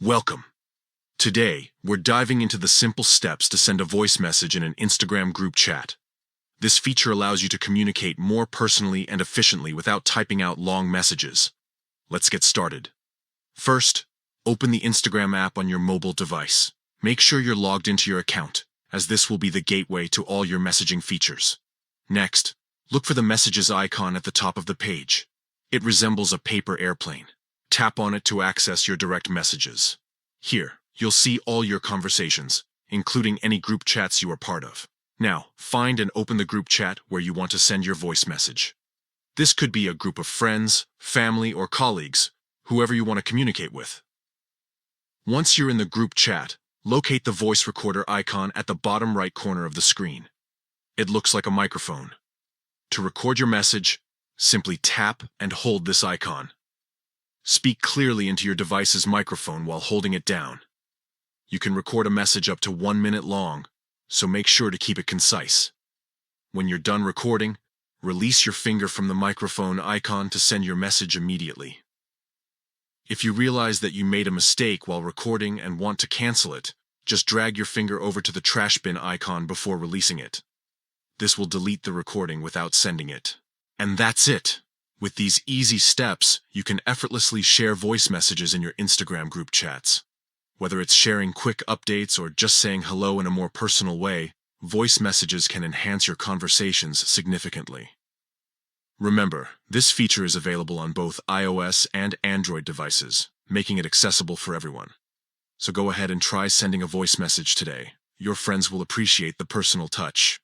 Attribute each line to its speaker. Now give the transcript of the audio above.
Speaker 1: Welcome. Today, we're diving into the simple steps to send a voice message in an Instagram group chat. This feature allows you to communicate more personally and efficiently without typing out long messages. Let's get started. First, open the Instagram app on your mobile device. Make sure you're logged into your account, as this will be the gateway to all your messaging features. Next, look for the messages icon at the top of the page. It resembles a paper airplane. Tap on it to access your direct messages. Here, you'll see all your conversations, including any group chats you are part of. Now, find and open the group chat where you want to send your voice message. This could be a group of friends, family, or colleagues, whoever you want to communicate with. Once you're in the group chat, locate the voice recorder icon at the bottom right corner of the screen. It looks like a microphone. To record your message, simply tap and hold this icon. Speak clearly into your device's microphone while holding it down. You can record a message up to 1 minute long, so make sure to keep it concise. When you're done recording, release your finger from the microphone icon to send your message immediately. If you realize that you made a mistake while recording and want to cancel it, just drag your finger over to the trash bin icon before releasing it. This will delete the recording without sending it. And that's it! With these easy steps, you can effortlessly share voice messages in your Instagram group chats. Whether it's sharing quick updates or just saying hello in a more personal way, voice messages can enhance your conversations significantly. Remember, this feature is available on both iOS and Android devices, making it accessible for everyone. So go ahead and try sending a voice message today. Your friends will appreciate the personal touch.